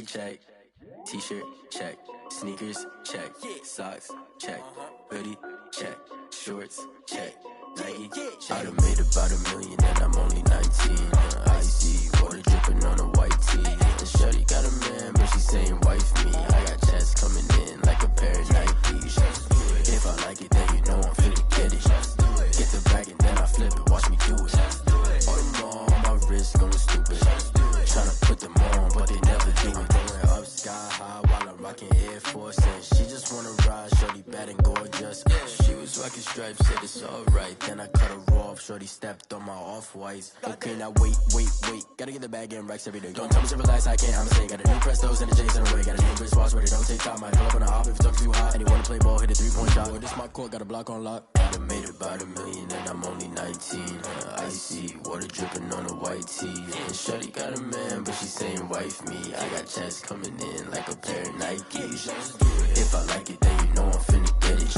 Nike check, t-shirt check, sneakers check, socks check, hoodie check, shorts check, Nike check. I done made about $1 million and I'm only 19. Icy water dripping on a white tee. And shorty got a man, but she saying wife me. I got checks coming in like a pair of Nikes. If I like it, then you know I'm finna get it. Get the bag and then I flip it, watch me do it. All them all on my wrist going stupid. Tryna put them on, but they never do it. Going up sky high while I'm rocking Air Force. And she just wanna ride, shorty bad and gorgeous. She was rocking stripes, said it's alright. Then I cut her off, shorty stepped on my off-whites. Okay, now wait. Gotta get the bag and racks every day. Don't tell me to relax, I can't, I'ma say. Got a new Prestos and the J's in the way. Got a new British watch, but it don't take time. I pull up on the hop if it's up too hot. And you wanna play ball, hit a 3-point shot. Boy, this my court, got a block on lock. I done made about $1 million and I'm only 19. Icy water dripping on a white tee. And shorty got a man, but she saying wife me. I got checks coming in like a pair of Nikes. If I like it, then you know I'm finna get it.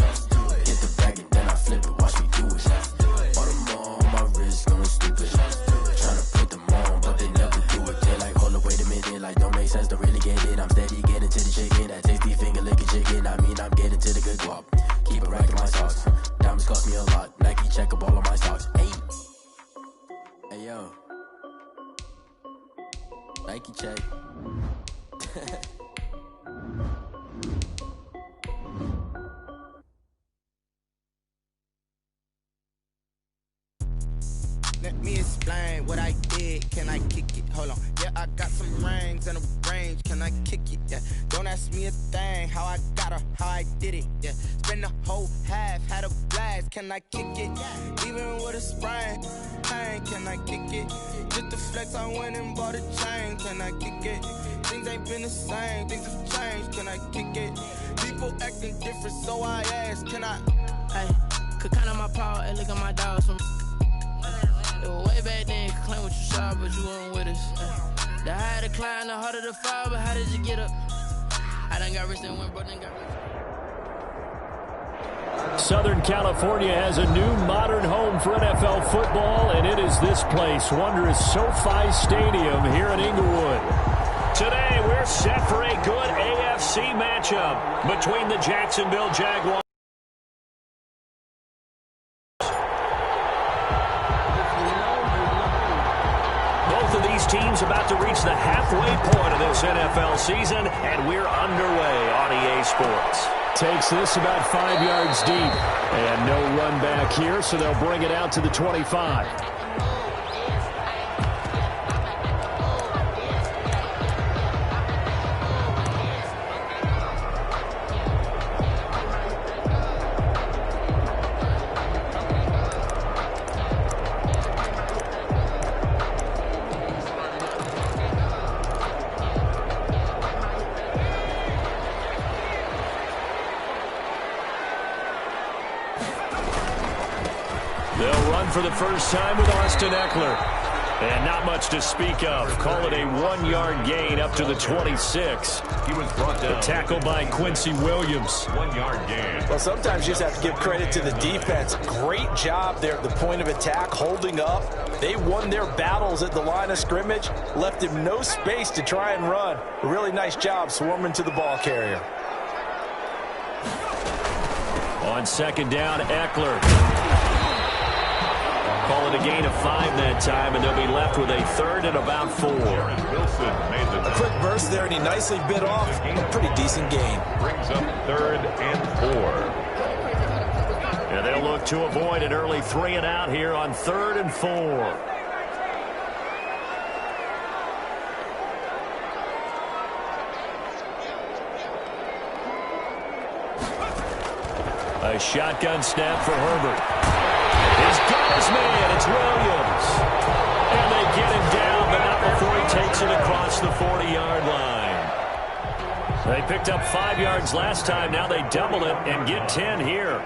Get the bag and then I flip it, watch me do it. All them all on my wrist going stupid. Tryna put them on, but they never do it. They like, hold up, wait a minute, like don't make sense, don't really get it. I'm steady getting to the chicken, that tasty finger licking chicken. I mean, I'm getting to the good guap. Keep a rack in my socks. Diamonds cost me a lot. Nike check up all of my stocks. Hey yo, Nike check. Let me explain what I did. Can I kick it? Hold on. Yeah, I got some rings and a range. Can I kick it? Yeah. Don't ask me a thing. How I got her, how I did it. Yeah. Spend the whole half, had a blast. Can I kick it? Even with a sprain. Pain, can I kick it? Just the flex, I went and bought a chain. Can I kick it? Things ain't been the same. Things have changed. Can I kick it? People acting different, so I ask. Can I? Hey, could count on my power and look at my dogs from. It was way back then, you could claim what you saw, but you weren't with us. The higher the climb, the harder the fall, but how did you get up? I done got rich and went broke, then got rich. Southern California has a new modern home for NFL football, and it is this place, wondrous SoFi Stadium here in Inglewood. Today, we're set for a good AFC matchup between the Jacksonville Jaguars. Teams about to reach the halfway point of this NFL season, and we're underway on EA Sports. Takes this about 5 yards deep, and no run back here, so they'll bring it out to the 25. For the first time with Austin Ekeler. And not much to speak of. Call it a 1-yard gain up to the 26. He was brought down. The tackle by Quincy Williams. 1-yard gain. Well, sometimes you just have to give credit to the defense. Great job there at the point of attack, holding up. They won their battles at the line of scrimmage, left him no space to try and run. A really nice job swarming to the ball carrier. On second down, Ekeler. Call it a gain of 5 that time, and they'll be left with a third and about 4. Wilson made the a quick burst there, and he nicely bit off a pretty decent gain. Brings up 3rd and 4. And they'll look to avoid an early 3 and out here on 3rd and 4. A shotgun snap for Herbert. He's got his man. It's Williams. And they get him down, but not before he takes it across the 40-yard line. They picked up 5 yards last time. Now they double it and get 10 here.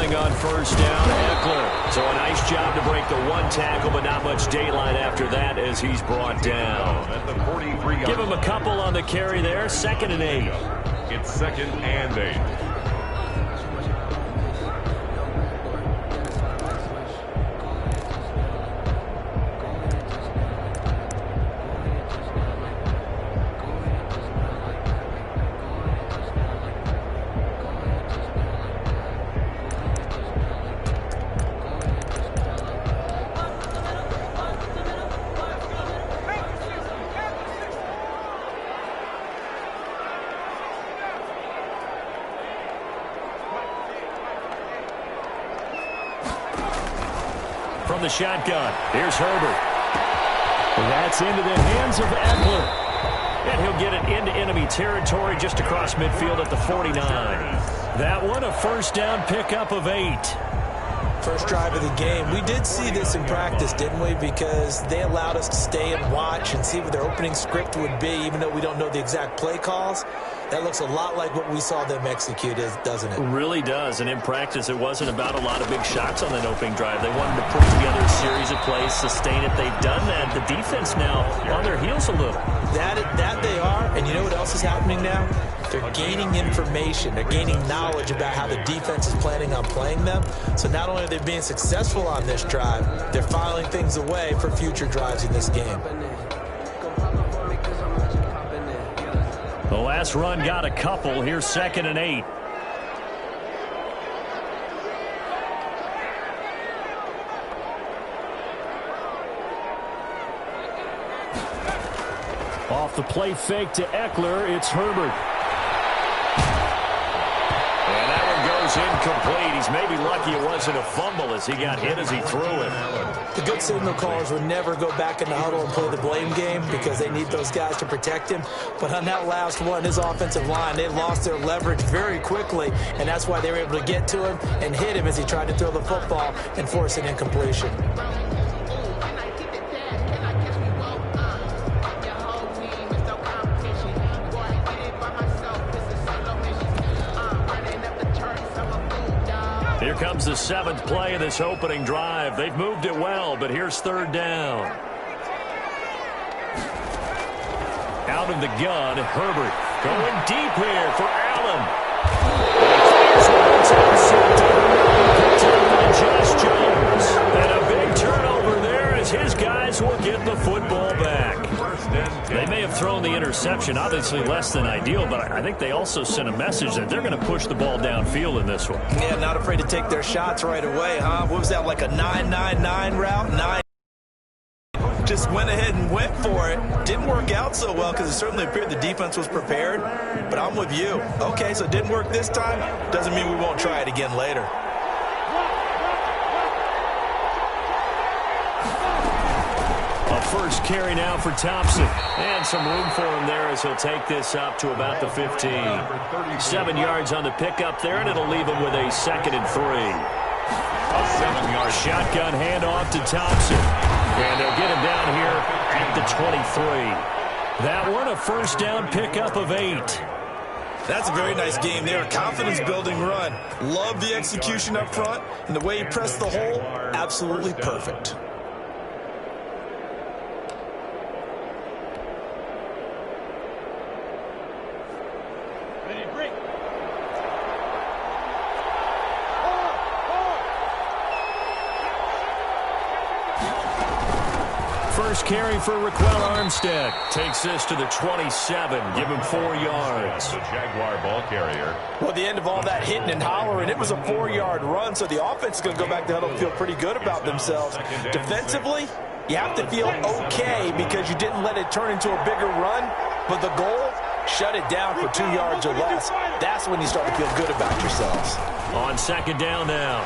coming on first down, Eckler. So a nice job to break the one tackle, but not much daylight after that as he's brought down. At the 43 Give him a couple on the carry there, 2nd and 8. It's 2nd and 8. From the shotgun, here's Herbert. That's into the hands of Eckler. And he'll get it into enemy territory just across midfield at the 49. That one, a first down pickup of 8. First drive of the game. We did see this in practice, didn't we? Because they allowed us to stay and watch and see what their opening script would be, even though we don't know the exact play calls. That looks a lot like what we saw them execute, doesn't it? Really does. And in practice, it wasn't about a lot of big shots on that opening drive. They wanted to put together a series of plays, sustain it. They've done that. The defense now on their heels a little. That they are. And you know what else is happening now? They're gaining information. They're gaining knowledge about how the defense is planning on playing them. So not only are they being successful on this drive, they're filing things away for future drives in this game. The last run got a couple. Here's 2nd and 8. Off the play fake to Eckler, it's Herbert. And that one goes incomplete. He's maybe lucky it wasn't a fumble as he got hit as he threw it. The good signal callers would never go back in the huddle and play the blame game because they need those guys to protect him. But on that last one, his offensive line, they lost their leverage very quickly, and that's why they were able to get to him and hit him as he tried to throw the football and force an incompletion. Here comes the 7th play of this opening drive. They've moved it well, but here's 3rd down. Out of the gun, Herbert going deep here for Allen. Josh Jones. And a big turnover there as his guys will get the football back. They may have thrown the interception, obviously less than ideal, but I think they also sent a message that they're going to push the ball downfield in this one. Yeah, not afraid to take their shots right away, huh? What was that, like a 9-9-9 route? 9. Just went ahead and went for it. Didn't work out so well because it certainly appeared the defense was prepared. But I'm with you. Okay, so it didn't work this time. Doesn't mean we won't try it again later. First carry now for Thompson. And some room for him there as he'll take this up to about the 15. 7 yards on the pickup there, and it'll leave him with a 2nd and 3. A 7-yard shotgun handoff to Thompson. And they'll get him down here at the 23. That one, a first down pickup of 8. That's a very nice game there. A confidence-building run. Love the execution up front. And the way he pressed the hole, absolutely perfect. First carry for Raquel Armstead. Takes this to the 27. Give him 4 yards. The Jaguar ball carrier. Well, the end of all that hitting and hollering, it was a 4-yard run, so the offense is going to go back to huddle and feel pretty good about themselves. Defensively, you have to feel okay because you didn't let it turn into a bigger run, but the goal, shut it down for 2 yards or less. That's when you start to feel good about yourselves. On 2nd down now.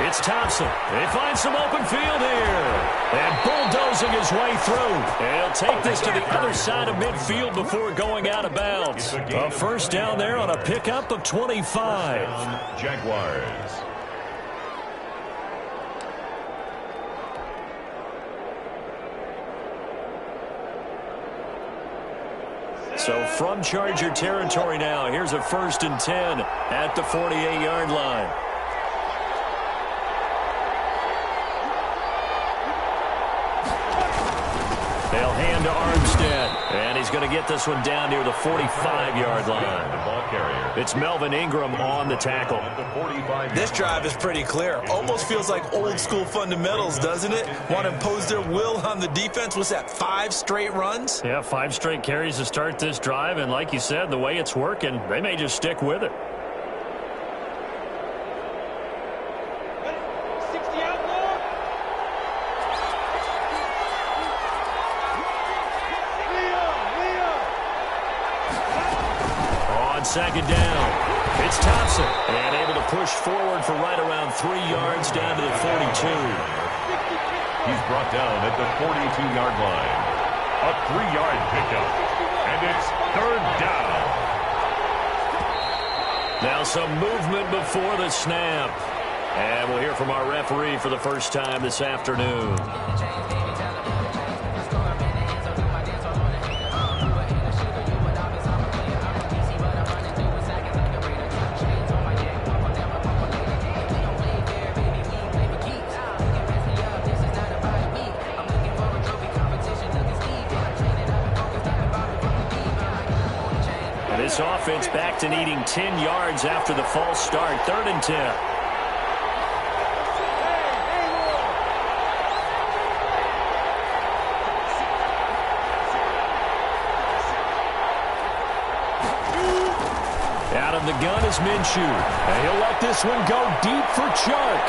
It's Thompson. They find some open field here. And bulldozing his way through. And he'll take this to the other side of midfield before going out of bounds. A first down there on a pickup of 25. Jaguars. So from Charger territory now, here's a 1st and 10 at the 48-yard line. And he's going to get this one down near the 45-yard line. The ball carrier. It's Melvin Ingram on the tackle. This drive is pretty clear. Almost feels like old school fundamentals, doesn't it? Want to impose their will on the defense. What's that, 5 straight runs? Yeah, 5 straight carries to start this drive. And like you said, the way it's working, they may just stick with it. Second down. It's Thompson. And able to push forward for right around 3 yards down to the 42. He's brought down at the 42-yard line. A 3-yard pickup. And it's 3rd down. Now some movement before the snap. And we'll hear from our referee for the first time this afternoon. This offense back to needing 10 yards after the false start. 3rd and 10. Out of the gun is Minshew. And he'll let this one go deep for Chark.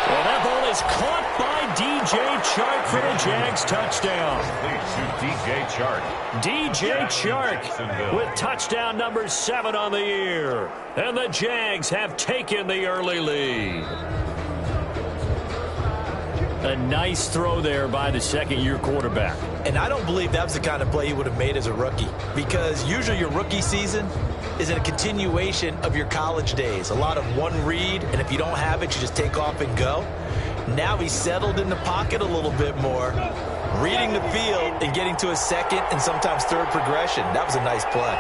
Well, that ball is caught by D.J. Chark for the Jags touchdown. D.J. Chark. D.J. Chark with touchdown number 7 on the year. And the Jags have taken the early lead. A nice throw there by the second-year quarterback. And I don't believe that was the kind of play he would have made as a rookie, because usually your rookie season is a continuation of your college days. A lot of one read, and if you don't have it, you just take off and go. Now he's settled in the pocket a little bit more, reading the field and getting to a second and sometimes third progression. That was a nice play.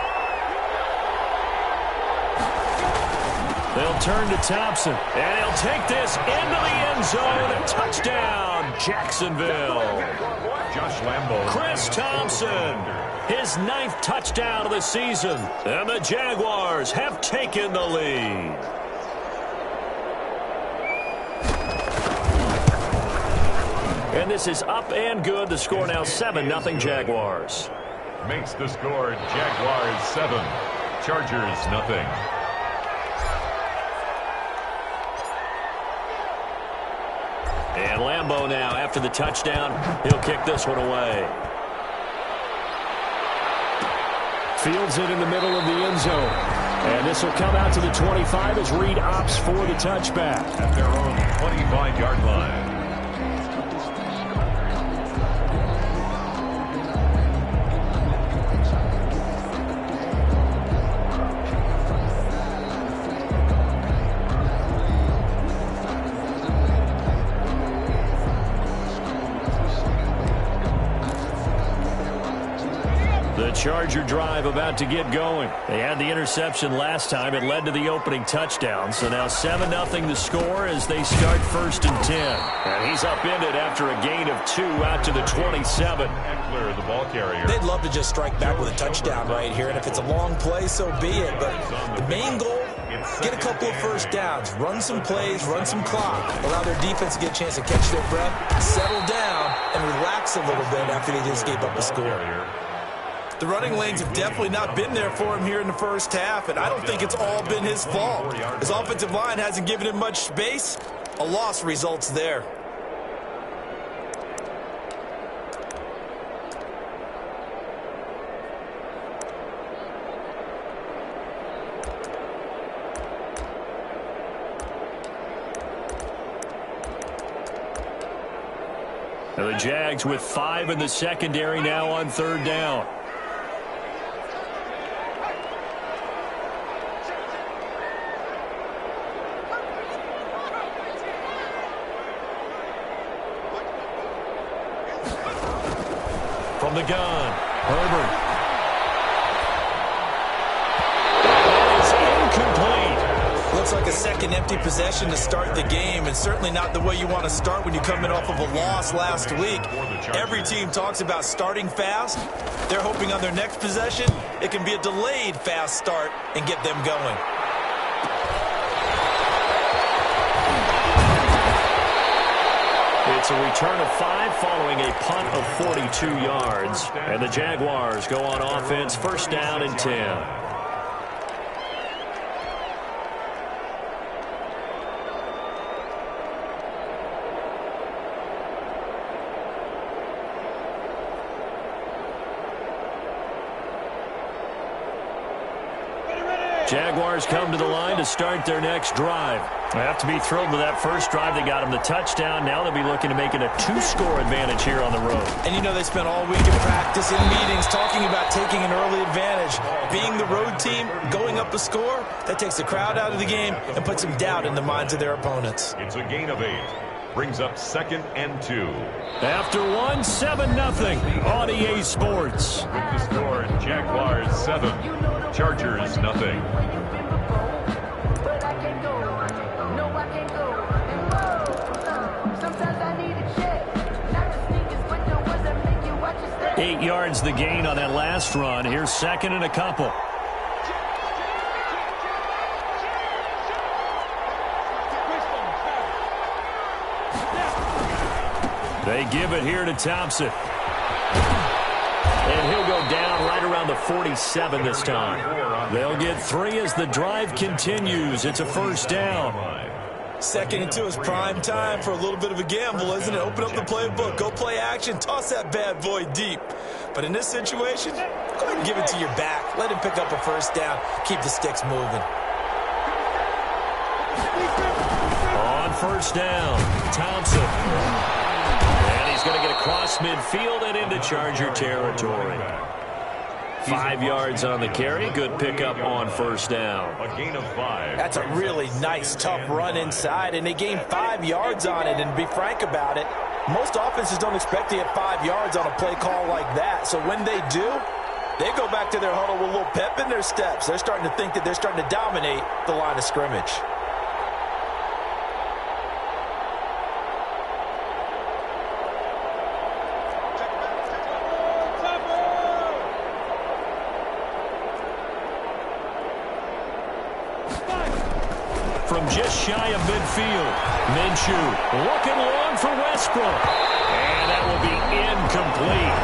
They'll turn to Thompson, and he'll take this into the end zone. Touchdown, Jacksonville. Josh Lambo. Chris Thompson, his 9th touchdown of the season, and the Jaguars have taken the lead. And this is up and good. The score now 7-0 Jaguars. Makes the score Jaguars 7, Chargers nothing. And Lambo now, after the touchdown, he'll kick this one away. Fields it in the middle of the end zone. And this will come out to the 25 as Reed opts for the touchback. At their own 25-yard line. Charger drive about to get going. They had the interception last time. It led to the opening touchdown. So now 7-0 the score as they start 1st and 10. And he's upended after a gain of 2 out to the 27. Eckler, the ball carrier. They'd love to just strike back with a touchdown right here. And if it's a long play, so be it. But the main goal, get a couple of first downs. Run some plays, run some clock. Allow their defense to get a chance to catch their breath, settle down, and relax a little bit after they just gave up a score. The running lanes have definitely not been there for him here in the first half, and I don't think it's all been his fault. His offensive line hasn't given him much space. A loss results there. Now the Jags with 5 in the secondary now on 3rd down. From the gun, Herbert. Looks like a second empty possession to start the game, and certainly not the way you want to start when you come in off of a loss last week. Every team talks about starting fast. They're hoping on their next possession it can be a delayed fast start and get them going. It's a return of 5 following a punt of 42 yards. And the Jaguars go on offense, first down and 10. Jaguars come to the line to start their next drive. They have to be thrilled with that first drive. They got them the touchdown. Now they'll be looking to make it a 2-score advantage here on the road. And you know they spent all week in practice and meetings talking about taking an early advantage. Being the road team, going up a score, that takes the crowd out of the game and puts some doubt in the minds of their opponents. It's a gain of 8. Brings up 2nd and 2. After 1, 7-0 on EA Sports. With the score, Jaguars 7, Chargers 0. Eight yards the gain on that last run. Here's 2nd and a couple. They give it here to Thompson. And he'll go down right around the 47 this time. They'll get 3 as the drive continues. It's a first down. 2nd and 2 is prime time for a little bit of a gamble, isn't it? Open up the playbook, go play action, toss that bad boy deep. But in this situation, go ahead and give it to your back. Let him pick up a first down. Keep the sticks moving. On first down, Thompson. And he's going to get across midfield and into Charger territory. 5 yards on the carry. Good pickup on first down. A gain of 5. That's a really nice, tough run inside, and they gained 5 yards on it. And to be frank about it, most offenses don't expect to get 5 yards on a play call like that. So when they do, they go back to their huddle with a little pep in their steps. They're starting to think that they're starting to dominate the line of scrimmage. From just shy of midfield, Minshew looking long for Westbrook. And that will be incomplete.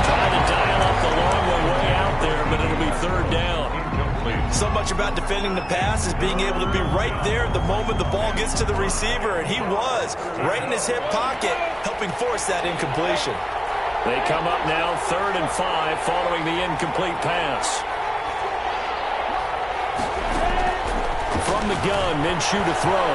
Trying to dial up the long way out there, but it'll be 3rd down. Incomplete. So much about defending the pass is being able to be right there the moment the ball gets to the receiver, and he was right in his hip pocket, helping force that incompletion. They come up now 3rd and 5 following the incomplete pass. From the gun, Minshew to throw.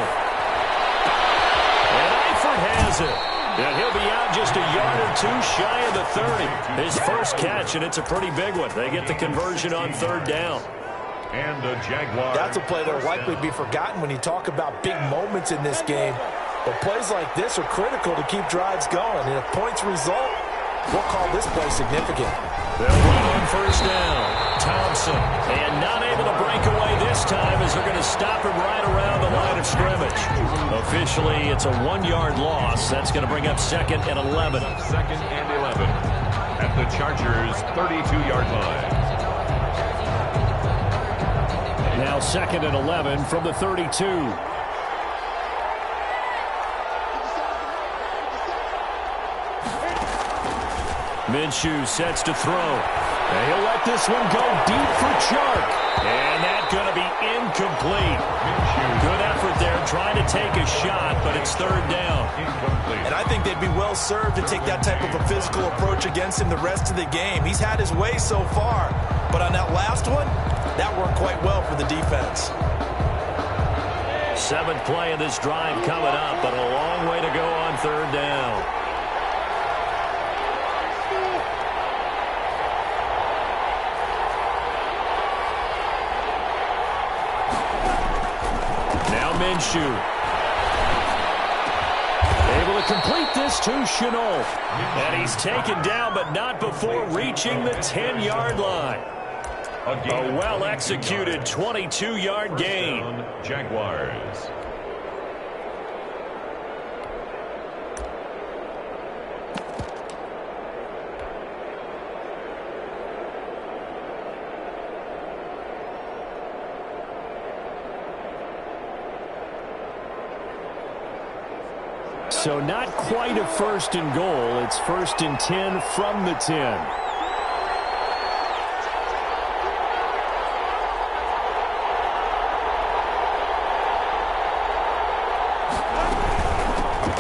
And Eifert has it. And he'll be out just a yard or 2 shy of the 30. His first catch, and it's a pretty big one. They get the conversion on 3rd down. And the Jaguars. That's a play that will likely be forgotten when you talk about big moments in this game. But plays like this are critical to keep drives going. And if points result, we'll call this play significant. They'll run on first down. Thompson, and not able to break away this time as they're going to stop him right around the line of scrimmage. Officially, it's a 1-yard loss. That's going to bring up 2nd and 11. 2nd and 11 at the Chargers' 32-yard line. Now 2nd and 11 from the 32. Minshew sets to throw. And he'll let this one go deep for Chark. And that's going to be incomplete. Good effort there trying to take a shot, but it's 3rd down. Incomplete. And I think they'd be well served to take that type of a physical approach against him the rest of the game. He's had his way so far, but on that last one, that worked quite well for the defense. 7th play of this drive coming up, but a long way to go on 3rd down. Minshew. Able to complete this to Shenault. And he's taken down, but not before reaching the 10-yard line. A well-executed 22-yard gain. Jaguars. So not quite a first and goal. It's first and 10 from the 10.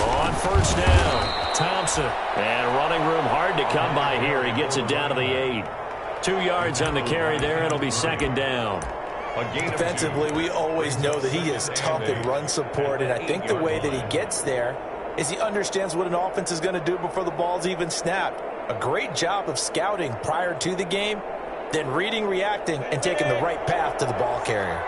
On first down, Thompson. And running room hard to come by here. He gets it down to the 8. 2 yards on the carry there. It'll be second down. Defensively, we always know that he is tough in run support, and I think the way that he gets there is he understands what an offense is going to do before the ball's even snapped. A great job of scouting prior to the game, then reading, reacting, and taking the right path to the ball carrier.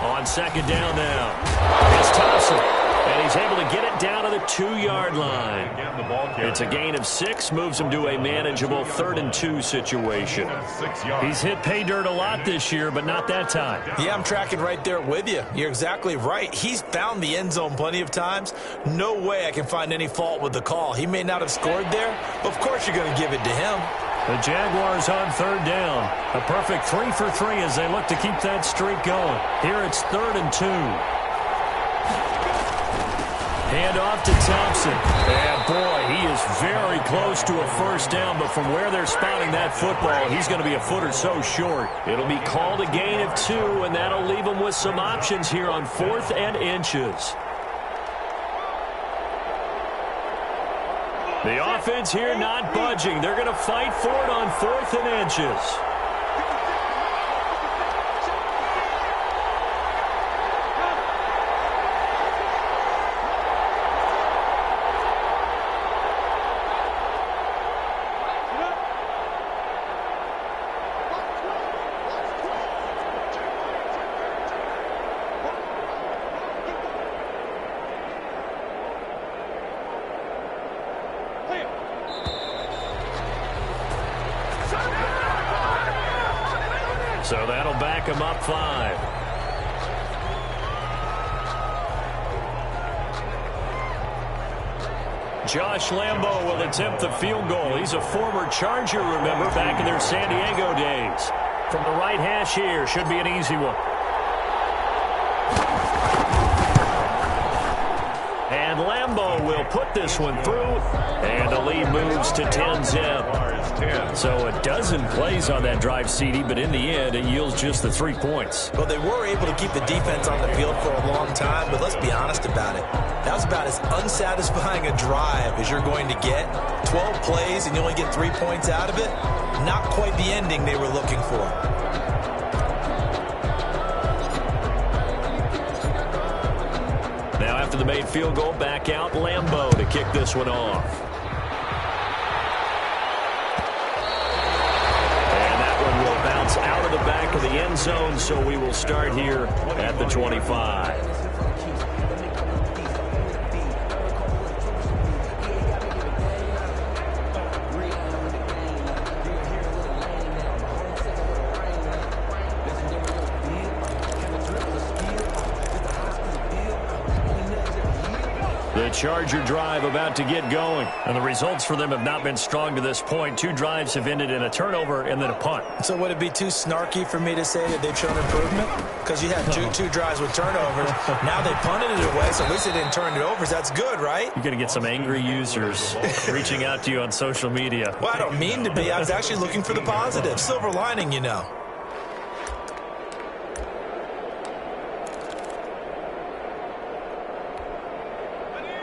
On second down now, it's Thompson, and he's able to get it down to the 2-yard line. It's a gain of 6, moves him to a manageable 3rd and 2 situation. He's hit pay dirt a lot this year, but not that time. Yeah, I'm tracking right there with you. You're exactly right. He's found the end zone plenty of times. No way I can find any fault with the call. He may not have scored there, but of course you're going to give it to him. The Jaguars on 3rd down. A perfect 3 for 3 as they look to keep that streak going. Here it's 3rd and 2. Hand off to Thompson. And boy, he is very close to a first down, but from where they're spotting that football, he's going to be a foot or so short. It'll be called a gain of 2, and that'll leave him with some options here on 4th and inches. The offense here not budging. They're going to fight for it on 4th and inches. So that'll back him up 5. Josh Lambo will attempt the field goal. He's a former Charger, remember, back in their San Diego days. From the right hash here, should be an easy one. And Lambo will put this one through, and the lead moves to 10-zip. So a dozen plays on that drive, CD, but in the end, it yields just the 3 points. Well, they were able to keep the defense on the field for a long time, but let's be honest about it. That was about as unsatisfying a drive as you're going to get. 12 plays, and you only get 3 points out of it. Not quite the ending they were looking for. Now after the made field goal, back out Lambo to kick this one off. And that one will bounce out of the back of the end zone, so we will start here at the 25. The Charger drive about to get going. And the results for them have not been strong to this point. 2 drives have ended in a turnover and then a punt. So would it be too snarky for me to say that they've shown improvement? Because you had two drives with turnovers. Now they punted it away, so at least they didn't turn it over. So that's good, right? You're going to get some angry users reaching out to you on social media. Well, I don't mean to be. I was actually looking for the positive. Silver lining, you know.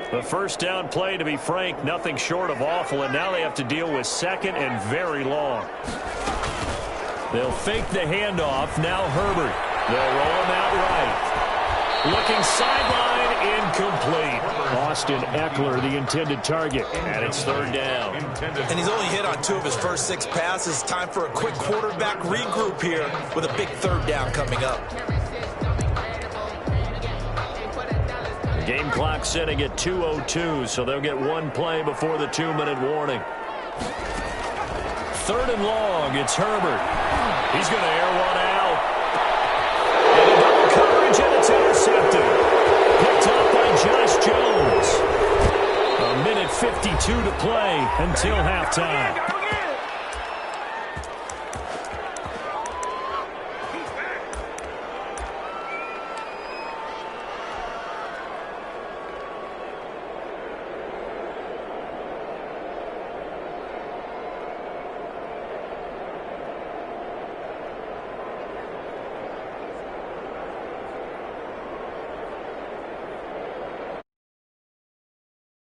The first down play, to be frank, nothing short of awful, and now they have to deal with 2nd and very long. They'll fake the handoff. Now Herbert. They'll roll him out right. Looking sideline, incomplete. Austin Eckler, the intended target, and it's 3rd down. And he's only hit on 2 of his first 6 passes. Time for a quick quarterback regroup here with a big 3rd down coming up. Game clock sitting at 2:02, so they'll get one play before the 2-minute warning. 3rd and long, it's Herbert. He's going to air one out. And a double coverage, and it's intercepted. Picked up by Josh Jones. 1:52 to play until halftime.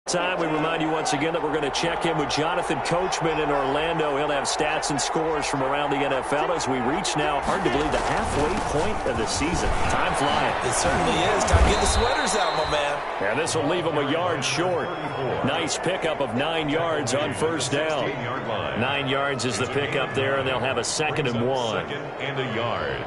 Time, we remind you once again that we're going to check in with Jonathan Coachman in Orlando. He'll have stats and scores from around the NFL as we reach now, hard to believe, the halfway point of the season. Time flying. It certainly is. Time to get the sweaters out, my man. And this will leave him a yard short. Nice pickup of 9 yards on first down. 9 yards is the pickup there, and they'll have a 2nd and 1. 2nd and a yard.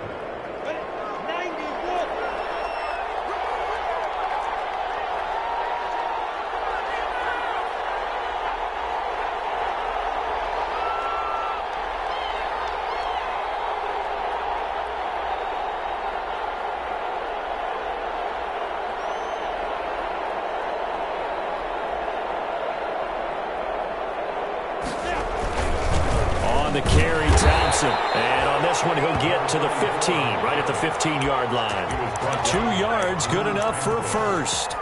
The carry, Thompson. And on this one, he'll get to the 15, right at the 15-yard line. 2 yards, good enough for a first.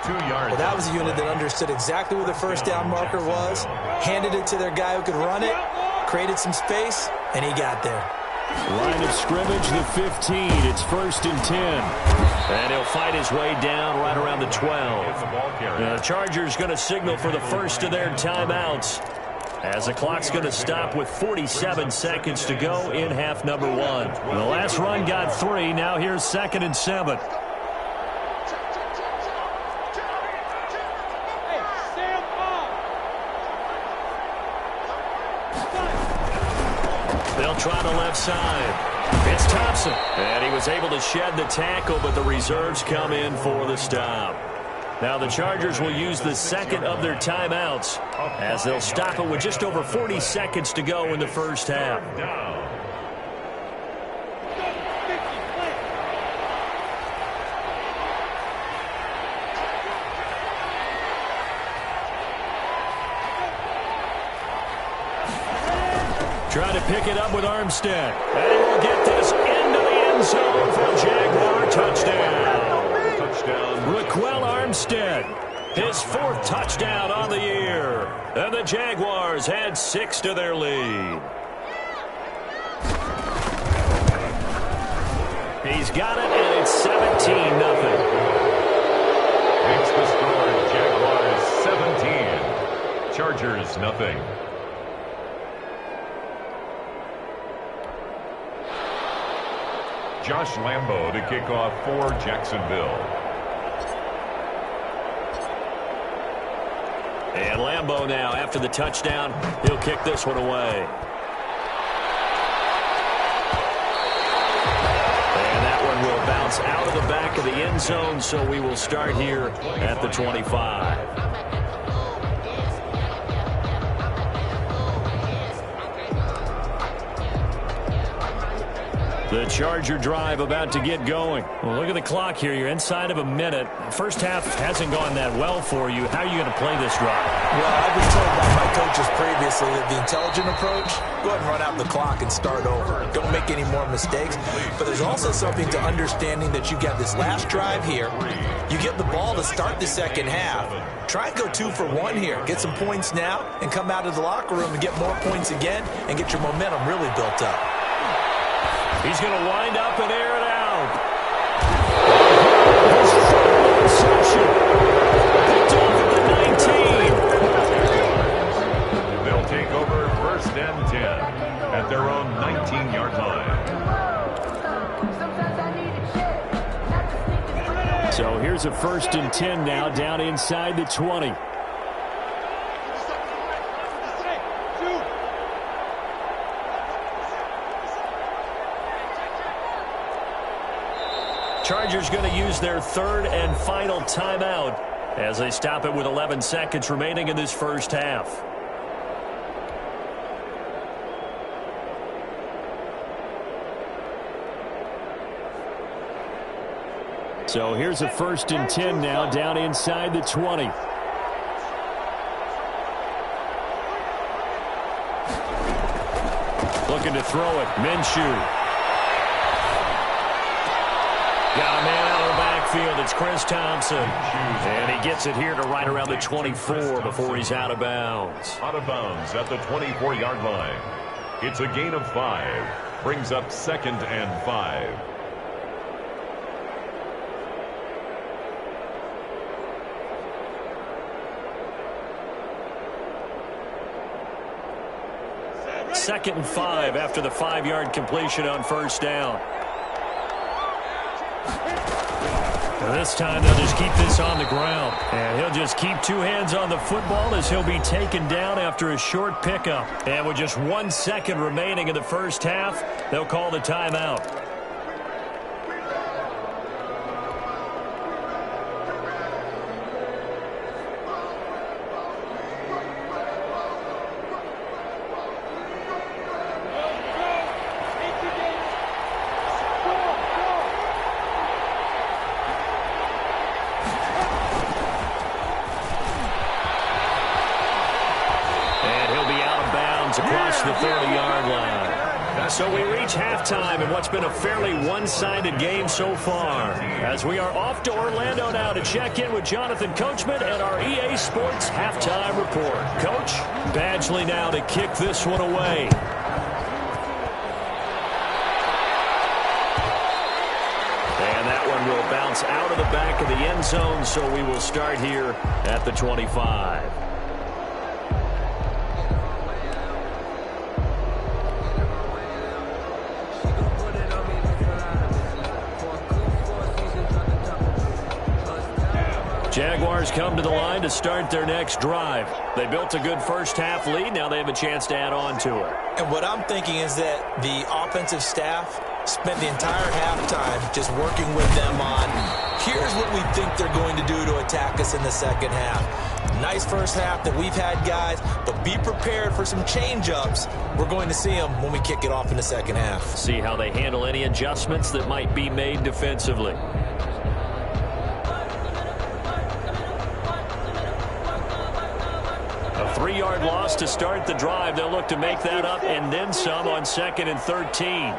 2 yards. Well, that was a unit that understood exactly where the first down marker was, handed it to their guy who could run it, created some space, and he got there. Line of scrimmage, the 15. It's 1st and 10. And he'll fight his way down right around the 12. Now, the Chargers going to signal for the first of their timeouts, as the clock's going to stop with 47 seconds to go in half number 1. The last run got 3. Now here's 2nd and 7. They'll try the left side. It's Thompson. And he was able to shed the tackle, but the reserves come in for the stop. Now the Chargers will use the 2nd of their timeouts as they'll stop it with just over 40 seconds to go in the first half. Trying to pick it up with Armstead. And he will get this into the end zone for a Jaguar touchdown. Raquel Armstead, his 4th touchdown on the year. And the Jaguars add 6 to their lead. He's got it, and it's 17-0. Makes the score, Jaguars 17, Chargers nothing. Josh Lambo to kick off for Jacksonville. And Lambo now, after the touchdown, he'll kick this one away. And that one will bounce out of the back of the end zone, so we will start here at the 25. The Charger drive about to get going. Well, look at the clock here. You're inside of a minute. First half hasn't gone that well for you. How are you going to play this drive? Well, I've been told by my coaches previously that the intelligent approach, go ahead and run out the clock and start over. Don't make any more mistakes. But there's also something to understanding that you got this last drive here. You get the ball to start the second half. Try and go 2 for 1 here. Get some points now and come out of the locker room and get more points again and get your momentum really built up. He's going to wind up and air it out. Picked off at the 19. They'll take over 1st and 10 at their own 19-yard line. So here's a 1st and 10 now, down inside the 20. Chargers going to use their third and final timeout as they stop it with 11 seconds remaining in this first half. So here's a 1st and 10 now, down inside the 20. Looking to throw it. Minshew. Got a man out of the backfield. It's Chris Thompson. And he gets it here to right around the 24 before he's out of bounds. Out of bounds at the 24-yard line. It's a gain of 5. Brings up 2nd and 5. Second and 5 after the 5-yard completion on first down. This time they'll just keep this on the ground. And he'll just keep 2 hands on the football as he'll be taken down after a short pickup. And with just 1 second remaining in the first half, they'll call the timeout. Across the 30-yard line. So we reach halftime in what's been a fairly one-sided game so far. As we are off to Orlando now to check in with Jonathan Coachman and our EA Sports halftime report. Coach, Badgley now to kick this one away. And that one will bounce out of the back of the end zone, so we will start here at the 25. Jaguars come to the line to start their next drive. They built a good first-half lead. Now they have a chance to add on to it. And what I'm thinking is that the offensive staff spent the entire halftime just working with them on, here's what we think they're going to do to attack us in the second half. Nice first half that we've had, guys, but be prepared for some change-ups. We're going to see them when we kick it off in the second half. See how they handle any adjustments that might be made defensively. A 3-yard loss to start the drive. They'll look to make that up and then some on 2nd and 13.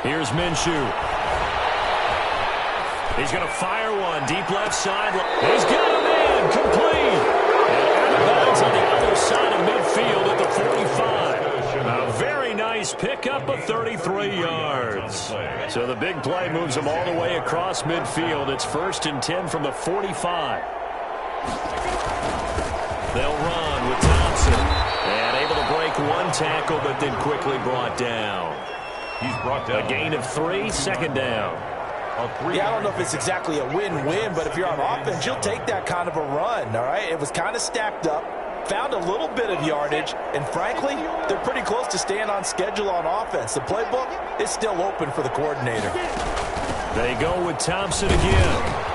Here's Minshew. He's going to fire one deep left side. He's got him in. Complete. And out of bounds on the other side of midfield at the 45. A very nice pickup of 33 yards. So the big play moves them all the way across midfield. It's 1st and 10 from the 45. They'll run with Thompson. And able to break one tackle, but then quickly brought down. He's brought down. A gain of 3, 2nd down. Yeah, I don't know if it's exactly a win-win, but if you're on offense, you'll take that kind of a run, all right? It was kind of stacked up, found a little bit of yardage, and frankly, they're pretty close to staying on schedule on offense. The playbook is still open for the coordinator. They go with Thompson again.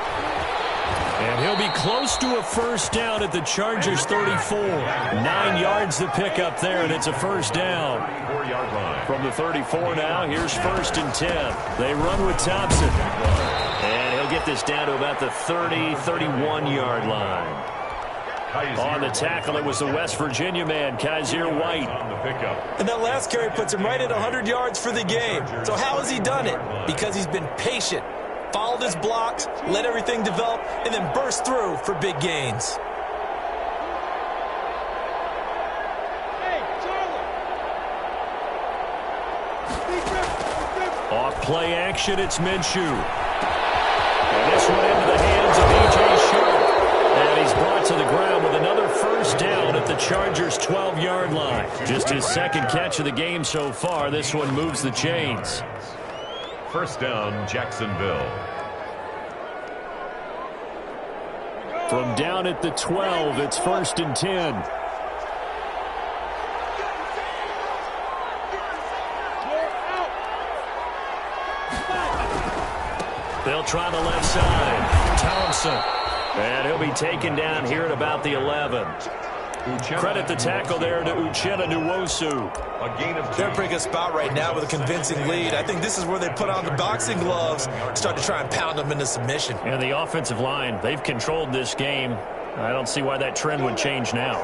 And he'll be close to a first down at the Chargers' 34. 9 yards to pick up there, and it's a first down. 4-yard line. From the 34 now, here's 1st and 10. They run with Thompson. And he'll get this down to about the 30, 31-yard line. On the tackle, it was the West Virginia man, Kaiser White. On the pickup. And that last carry puts him right at 100 yards for the game. So how has he done it? Because he's been patient, followed his blocks, let everything develop, and then burst through for big gains. Off play action, it's Minshew. And this one into the hands of E.J. Sharp. And he's brought to the ground with another first down at the Chargers' 12-yard line. Just his second catch of the game so far. This one moves the chains. First down, Jacksonville. From down at the 12, it's 1st and 10. They'll try the left side. Thompson. And he'll be taken down here at about the 11. Credit the tackle there to Uchenna Nwosu. They're in a pretty good spot right now with a convincing lead. I think this is where they put on the boxing gloves, start to try and pound them into submission. And the offensive line, they've controlled this game. I don't see why that trend would change now.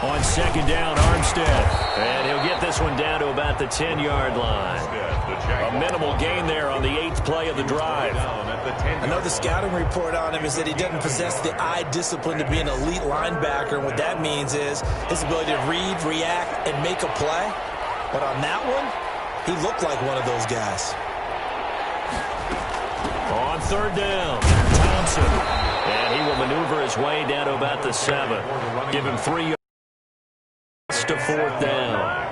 On second down, Armstead. And he'll get this one down to about the 10-yard line. A minimal gain there on the 8th play of the drive. I know the scouting report on him is that he doesn't possess the eye discipline to be an elite linebacker. And what that means is his ability to read, react, and make a play. But on that one, he looked like one of those guys. On third down, Thompson. And he will maneuver his way down to about the 7. Give him 3 yards to fourth down.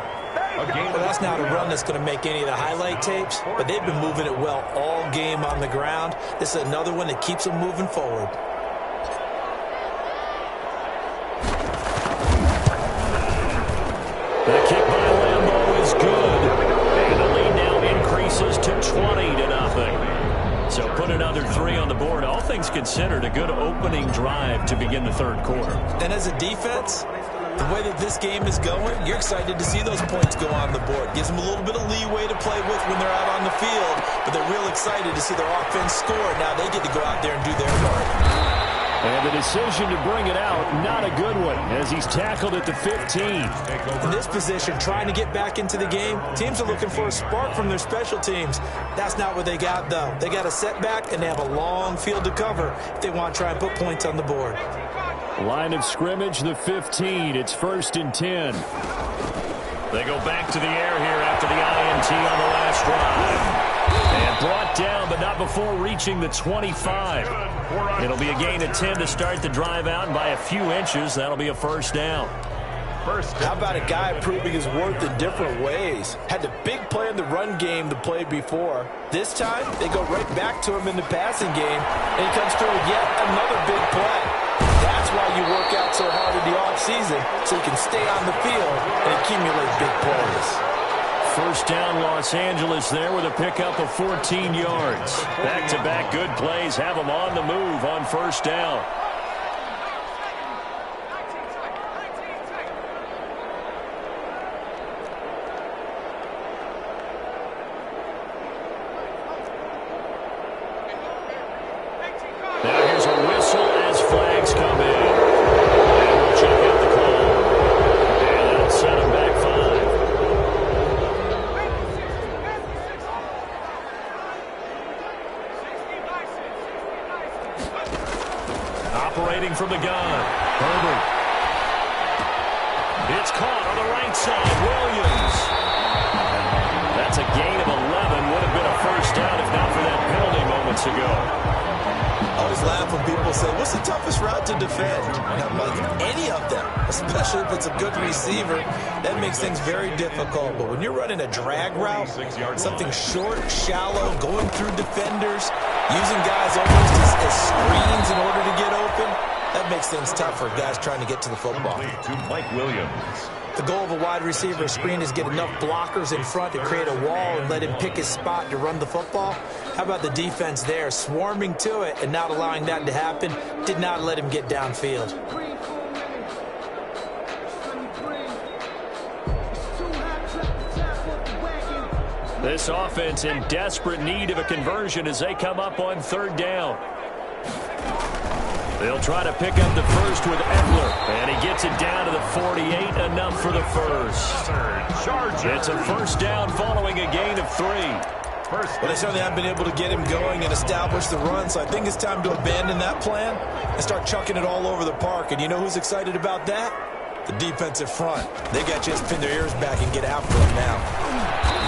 Well, that's not a run that's going to make any of the highlight tapes, but they've been moving it well all game on the ground. This is another one that keeps them moving forward. The kick by Lambo is good. And the lead now increases to 20-0. So put another 3 on the board. All things considered, a good opening drive to begin the third quarter. And as a defense, the way that this game is going, you're excited to see those points go on the board. Gives them a little bit of leeway to play with when they're out on the field, but they're real excited to see their offense score. Now they get to go out there and do their part. And the decision to bring it out, not a good one, as he's tackled at the 15. In this position, trying to get back into the game, teams are looking for a spark from their special teams. That's not what they got, though. They got a setback, and they have a long field to cover if they want to try and put points on the board. Line of scrimmage, the 15. It's 1st and 10. They go back to the air here after the INT on the last drive. And brought down, but not before reaching the 25. It'll be a gain of 10 to start the drive out, and by a few inches, that'll be a first down. How about a guy proving his worth in different ways? Had the big play in the run game the play before. This time, they go right back to him in the passing game, and he comes through with yet another big play. That's why you work out so hard in the offseason, so you can stay on the field and accumulate big plays. First down, Los Angeles there with a pickup of 14 yards. Back-to-back good plays have them on the move on first down. Now here's a whistle as flags come in. And we'll check out the call. And that'll set them back 5. Operating from the gun, Herbert. It's caught on the right side, Williams. That's a gain of 11. Would have been a first down if not for that penalty moments ago. I always laugh when people say, what's the toughest route to defend? And I'm like, any of them, especially if it's a good receiver. That makes things very difficult. But when you're running a drag route, something short, shallow, going through defenders, using guys almost as screens in order to get open, that makes things tough for guys trying to get to the football. To Mike Williams. The goal of a wide receiver screen is get enough blockers in front to create a wall and let him pick his spot to run the football. How about the defense there, swarming to it and not allowing that to happen? Did not let him get downfield. This offense in desperate need of a conversion as they come up on third down. They'll try to pick up the first with Eckler, and he gets it down to the 48, enough for the first. It's a first down following a gain of 3. But they certainly haven't been able to get him going and establish the run, so I think it's time to abandon that plan and start chucking it all over the park. And you know who's excited about that? The defensive front. They got to just pin their ears back and get after him now.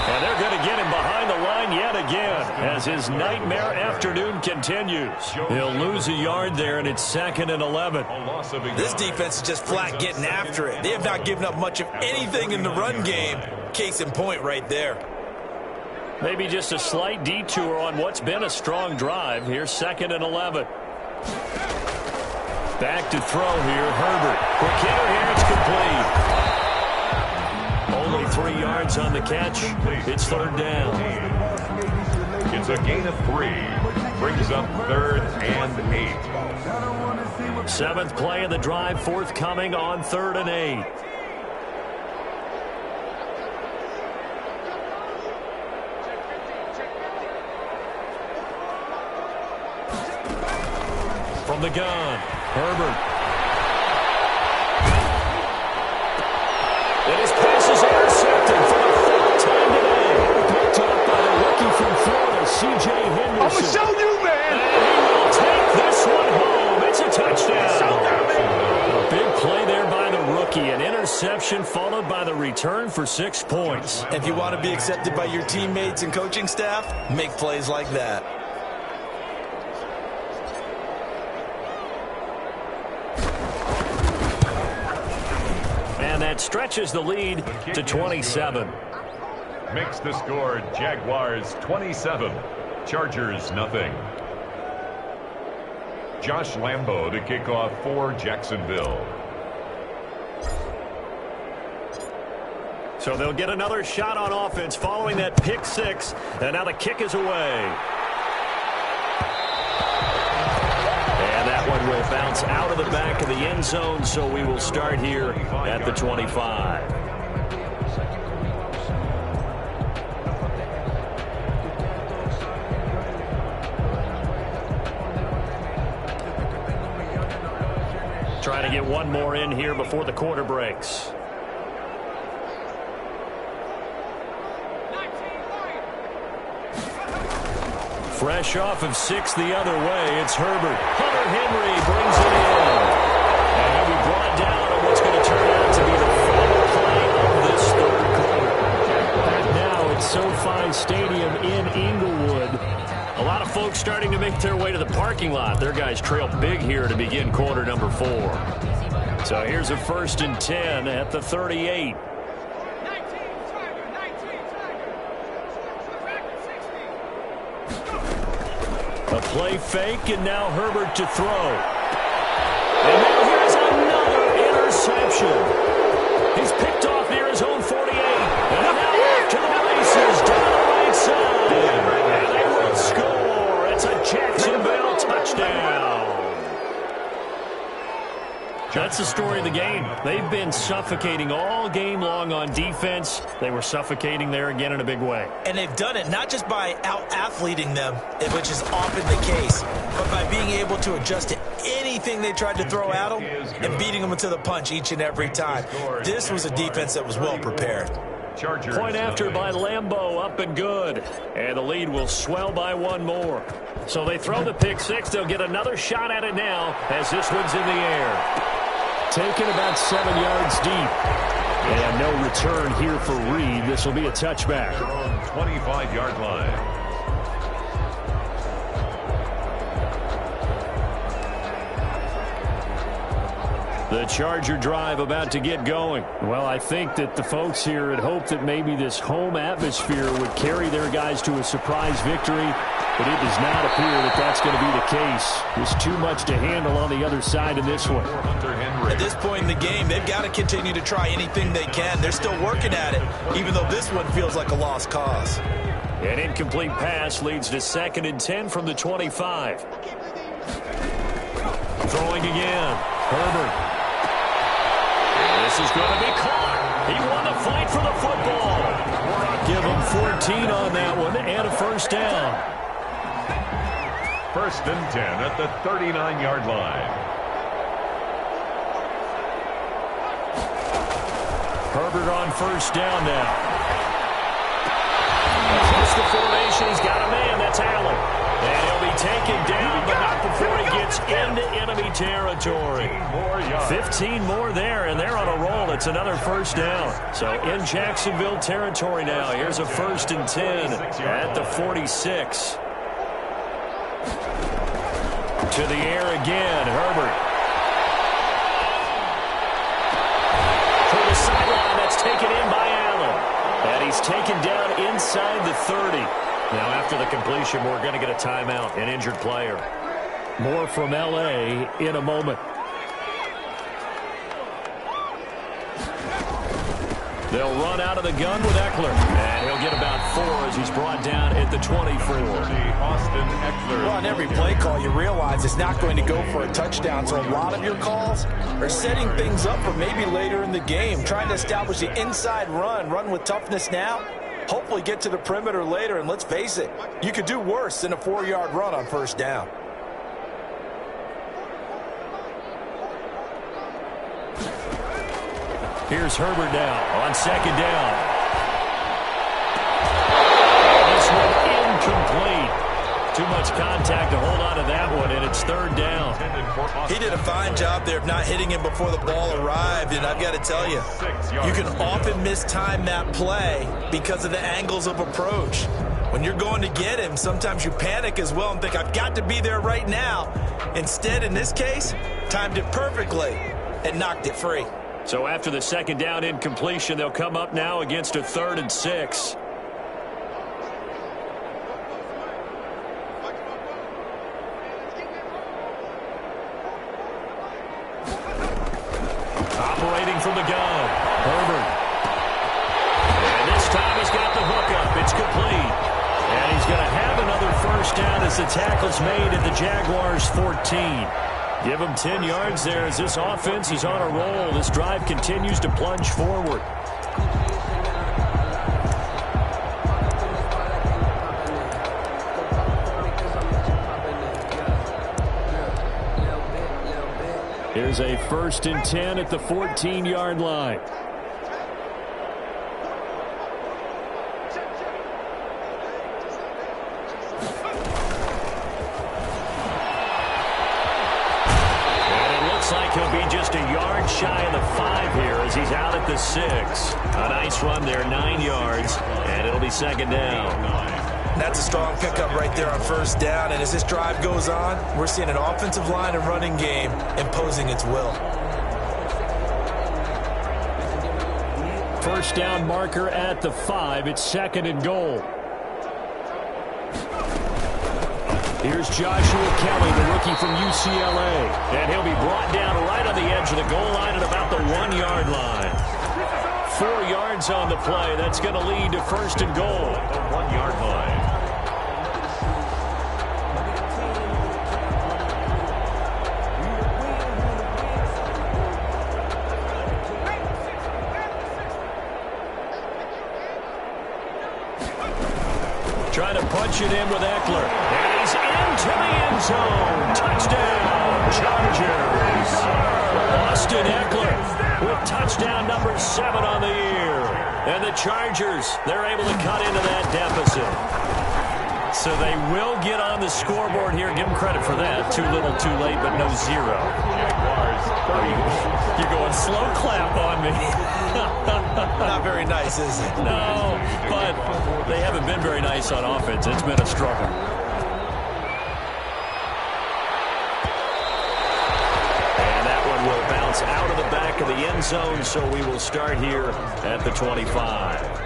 And they're going to get him behind the line yet again as his nightmare afternoon continues. He'll lose a yard there, and it's 2nd and 11. This defense is just flat getting after it. They have not given up much of anything in the run game. Case in point right there. Maybe just a slight detour on what's been a strong drive. Here's 2nd and 11. Back to throw here, Herbert. Quick hitter here, it's complete. Only 3 yards on the catch. It's third down. It's a gain of 3. Brings up 3rd and 8. 7th play of the drive, forthcoming on 3rd and 8. From the gun, Herbert. And his pass is intercepted for the 4th time today. Picked up by the rookie from Florida, C.J. Henderson. I'm going to show you, man. And he will take this one home. It's a touchdown. A big play there by the rookie. An interception followed by the return for 6 points. If you want to be accepted by your teammates and coaching staff, make plays like that. And that stretches the lead to 27. Makes the score Jaguars 27, Chargers nothing. Josh Lambo to kick off for Jacksonville. So they'll get another shot on offense following that pick 6. And now the kick is away. And that one will bounce out of the back of the end zone, so we will start here at the 25. Trying to get one more in here before the quarter breaks. Fresh off of 6 the other way, it's Herbert. Hunter Henry brings it in. And he'll be brought down on what's going to turn out to be the final play of this 3rd quarter. And now it's SoFi Stadium in Inglewood. A lot of folks starting to make their way to the parking lot. Their guys trail big here to begin quarter number 4. So here's a 1st and 10 at the 38. A play fake, and now Herbert to throw. And now here's another interception. He's picked off near his own 48. And now off to the races down the right side. And they will score. It's a Jacksonville touchdown. That's the story of the game. They've been suffocating all game long on defense. They were suffocating there again in a big way. And they've done it not just by out-athleting them, which is often the case, but by being able to adjust to anything they tried to throw at them and beating them to the punch each and every time. This was a defense that was well prepared. Point after by Lambo, up and good. And the lead will swell by one more. So they throw the pick 6. They'll get another shot at it now as this one's in the air. Taken about 7 yards deep. And no return here for Reed. This will be a touchback. 25-yard line. The Charger drive about to get going. Well, I think that the folks here had hoped that maybe this home atmosphere would carry their guys to a surprise victory, but it does not appear that that's going to be the case. There's too much to handle on the other side in this one. At this point in the game, they've got to continue to try anything they can. They're still working at it, even though this one feels like a lost cause. An incomplete pass leads to 2nd and 10 from the 25. Throwing again. Herbert. This is going to be caught. He won the fight for the football. Give him 14 on that one and a 1st down. 1st and 10 at the 39-yard line. Herbert on 1st down now. Across the formation, he's got a man. That's Allen. And he'll be taken down, but not before he gets into enemy territory. 15 more there, and they're on a roll. It's another 1st down. So in Jacksonville territory now. Here's a 1st and 10 at the 46. To the air again, Herbert. For the sideline, that's taken in by Allen. And he's taken down inside the 30. Now after the completion, we're going to get a timeout, an injured player. More from L.A. in a moment. They'll run out of the gun with Eckler. And he'll get about 4 as he's brought down at the 24. Austin Eckler. Well, on every play call, you realize it's not going to go for a touchdown. So a lot of your calls are setting things up for maybe later in the game, trying to establish the inside run with toughness now, hopefully get to the perimeter later. And let's face it, you could do worse than a 4-yard run on first down. Here's Herbert now on second down. This one incomplete. Too much contact to hold on to that one, and it's third down. He did a fine job there of not hitting him before the ball arrived, and I've got to tell you, you can often mistime that play because of the angles of approach. When you're going to get him, sometimes you panic as well and think, I've got to be there right now. Instead, in this case, timed it perfectly and knocked it free. So after the second down incompletion, they'll come up now against a 3rd and 6. Operating from the gun, Herbert. And this time he's got the hook up. It's complete. And he's going to have another first down as the tackle's made at the Jaguars' 14. Give him 10 yards there as this offense is on a roll. This drive continues to plunge forward. Here's a 1st and 10 at the 14-yard line. He'll be just a yard shy of the 5 here as he's out at the 6. A nice run there, 9 yards, and it'll be second down. That's a strong pickup right there on first down, and as this drive goes on, we're seeing an offensive line and running game imposing its will. First down marker at the 5. It's 2nd and goal. Here's Joshua Kelly, the rookie from UCLA. And he'll be brought down right on the edge of the goal line at about the 1-yard line. 4 yards on the play. That's going to lead to 1st and goal. The 1-yard line. Trying to punch it in with Eckler. And he's into the end zone. Touchdown, Chargers. Austin Eckler with touchdown number 7 on the year. And the Chargers, they're able to cut into that deficit. So they will get on the scoreboard here. Give them credit for that. Too little, too late, but no 0. You're going slow clap on me. Not very nice, is it? No, but they haven't been very nice on offense. It's been a struggle. And that one will bounce out of the back of the end zone, so we will start here at the 25.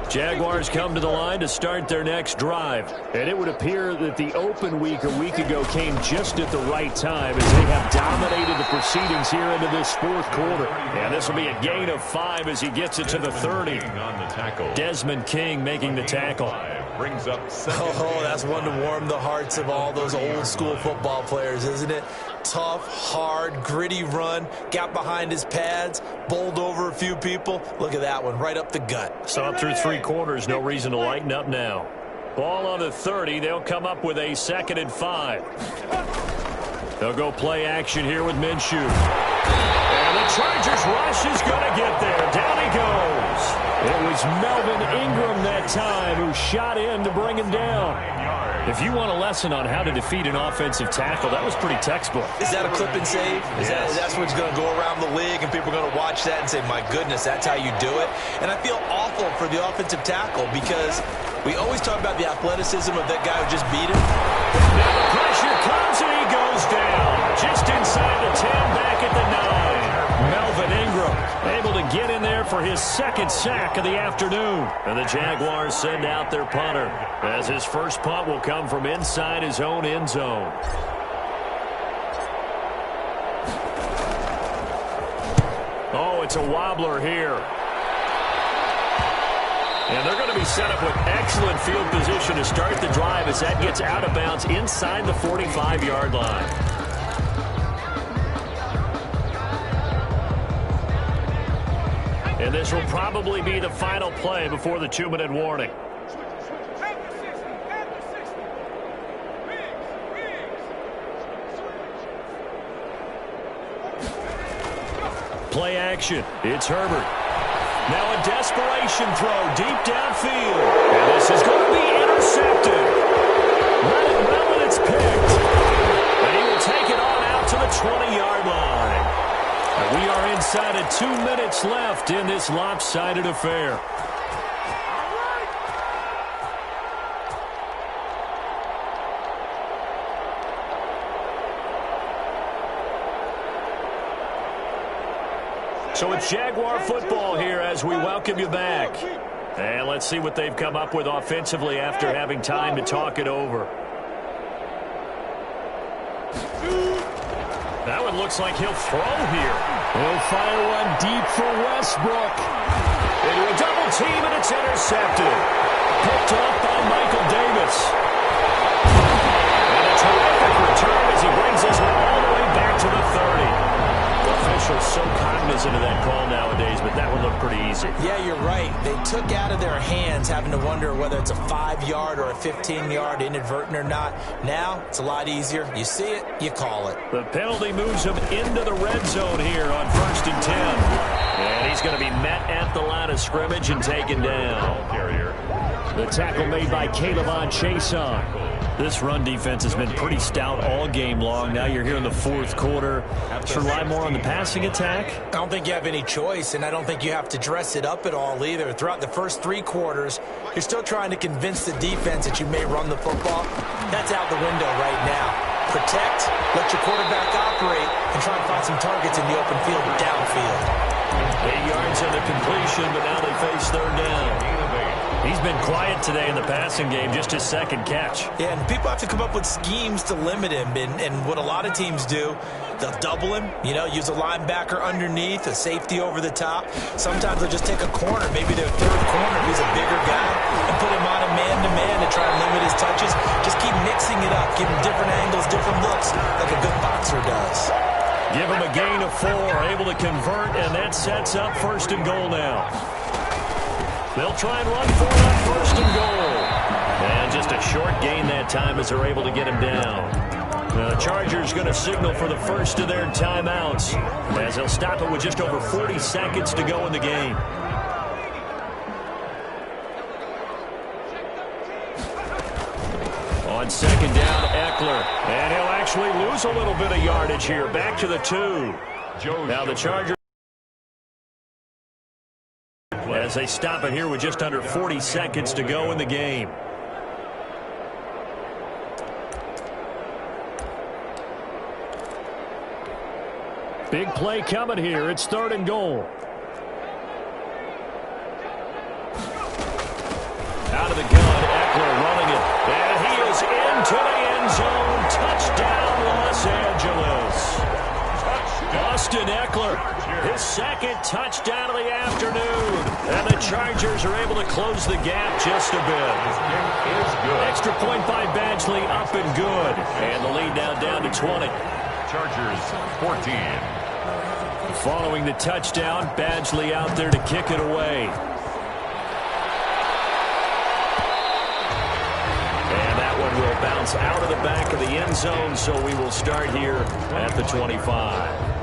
Jaguars come to the line to start their next drive. And it would appear that the open week a week ago came just at the right time as they have dominated the proceedings here into this 4th quarter. And this will be a gain of 5 as he gets it to the 30. On the tackle. Desmond King making the tackle. Brings up 2nd. Oh, that's one to warm the hearts of all those old school football players, isn't it? Tough, hard, gritty run, got behind his pads, bowled over a few people. Look at that one, right up the gut. So up through 3 quarters, no reason to lighten up now. Ball on the 30, they'll come up with a 2nd and 5. They'll go play action here with Minshew. And the Chargers rush is going to get there. Down he goes. It was Melvin Ingram that time who shot in to bring him down. If you want a lesson on how to defeat an offensive tackle, that was pretty textbook. Is that a clip and save? That's what's going to go around the league, and people are going to watch that and say, my goodness, that's how you do it? And I feel awful for the offensive tackle because we always talk about the athleticism of that guy who just beat him. Now the pressure comes, and he goes down. Just inside the 10, back at the 9. Melvin Ingram able to get in there for his second sack of the afternoon. And the Jaguars send out their punter, as his first punt will come from inside his own end zone. Oh, it's a wobbler here. And they're going to be set up with excellent field position to start the drive as that gets out of bounds inside the 45-yard line. And this will probably be the final play before the 2-minute warning. Play action. It's Herbert. Now a desperation throw deep downfield. And this is going to be intercepted. Read it well, and it's picked. And he will take it on out to the 20-yard line. And we are inside of 2 minutes left in this lopsided affair. So it's Jaguar football here as we welcome you back. And let's see what they've come up with offensively after having time to talk it over. That one looks like he'll throw here. He'll fire one deep for Westbrook. Into a double team, and it's intercepted. Picked up by Michael Davis. And a terrific return as he brings this one all the way back to the 30. Officials so cognizant of that call nowadays, but that one looked pretty easy. Yeah, you're right. They took out of their hands having to wonder whether it's a 5-yard or a 15-yard inadvertent or not. Now, it's a lot easier. You see it, you call it. The penalty moves him into the red zone here on 1st and 10. And he's going to be met at the line of scrimmage and taken down. The tackle made by K'Lavon Chaisson. This run defense has been pretty stout all game long. Now you're here in the 4th quarter. Have to rely more on the passing attack? I don't think you have any choice, and I don't think you have to dress it up at all either. Throughout the first 3 quarters, you're still trying to convince the defense that you may run the football. That's out the window right now. Protect, let your quarterback operate, and try and find some targets in the open field and downfield. 8 yards on the completion, but now they face 3rd down. He's been quiet today in the passing game, just his 2nd catch. Yeah, and people have to come up with schemes to limit him, and what a lot of teams do, they'll double him, use a linebacker underneath, a safety over the top. Sometimes they'll just take a corner, maybe their 3rd corner, who's a bigger guy, and put him on a man-to-man to try and limit his touches. Just keep mixing it up, give him different angles, different looks, like a good boxer does. Give him a gain of 4, able to convert, and that sets up 1st and goal now. They'll try and run for it on 1st and goal. And just a short gain that time as they're able to get him down. Now the Chargers going to signal for the first of their timeouts as they'll stop it with just over 40 seconds to go in the game. On 2nd down, Eckler. And he'll actually lose a little bit of yardage here. Back to the 2. Now the Chargers, as they stop it here with just under 40 seconds to go in the game. Big play coming here. It's 3rd and goal. Out of the gun, Eckler running it. And he is into the end zone. Touchdown, Los Angeles. Austin Eckler, his 2nd touchdown of the afternoon. And the Chargers are able to close the gap just a bit. Extra point by Badgley, up and good. And the lead now down to 20. Chargers 14. Following the touchdown, Badgley out there to kick it away. And that one will bounce out of the back of the end zone, so we will start here at the 25.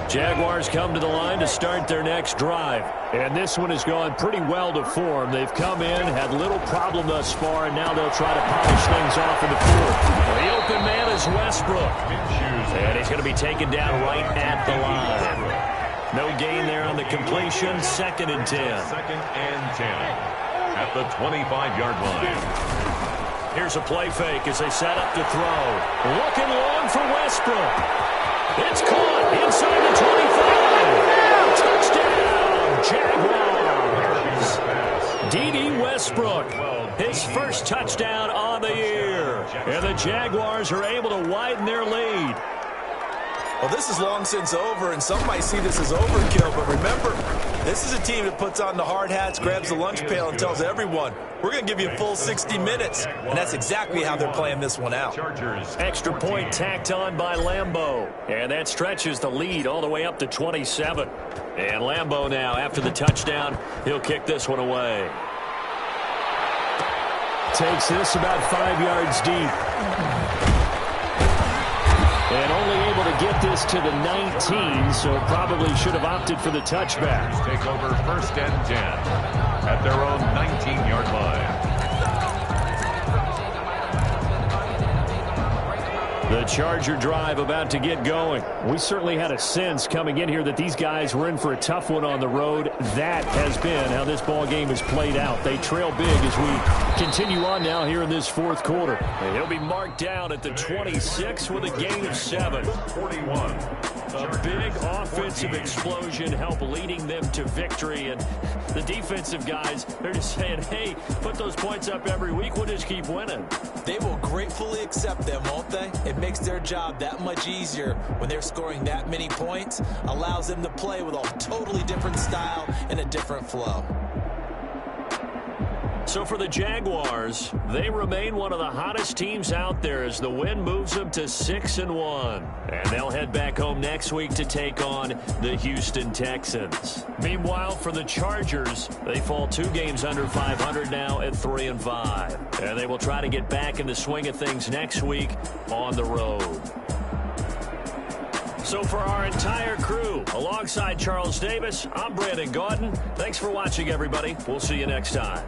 Jaguars come to the line to start their next drive. And this one has gone pretty well to form. They've come in, had little problem thus far, and now they'll try to polish things off in the fourth. The open man is Westbrook. And he's going to be taken down right at the line. No gain there on the completion. 2nd and 10. 2nd and 10 at the 25-yard line. Here's a play fake as they set up to throw. Looking long for Westbrook. It's caught inside the 25. Touchdown, Jaguars. D.D. Westbrook, his first touchdown on the year. And the Jaguars are able to widen their lead. Well, this is long since over, and some might see this as overkill. But remember, this is a team that puts on the hard hats, grabs the lunch pail, and tells everyone, we're going to give you a full 60 minutes. And that's exactly how they're playing this one out. Extra point tacked on by Lambeau. And that stretches the lead all the way up to 27. And Lambeau now, after the touchdown, he'll kick this one away. Takes this about 5 yards deep. And only able to get this to the 19, so probably should have opted for the touchback. Take over 1st and 10 at their own 19-yard line. The Charger drive about to get going. We certainly had a sense coming in here that these guys were in for a tough one on the road. That has been how this ball game has played out. They trail big as we continue on now here in this 4th quarter. And he'll be marked down at the 26 with a gain of 7. 41. A big offensive explosion helped leading them to victory. And the defensive guys, they're just saying, hey, put those points up every week. We'll just keep winning. They will gratefully accept them, won't they? It makes their job that much easier when they're scoring that many points. Allows them to play with a totally different style and a different flow. So for the Jaguars, they remain one of the hottest teams out there as the win moves them to 6-1. And they'll head back home next week to take on the Houston Texans. Meanwhile, for the Chargers, they fall 2 games under 500 now at 3-5. And they will try to get back in the swing of things next week on the road. So for our entire crew, alongside Charles Davis, I'm Brandon Gaudin. Thanks for watching, everybody. We'll see you next time.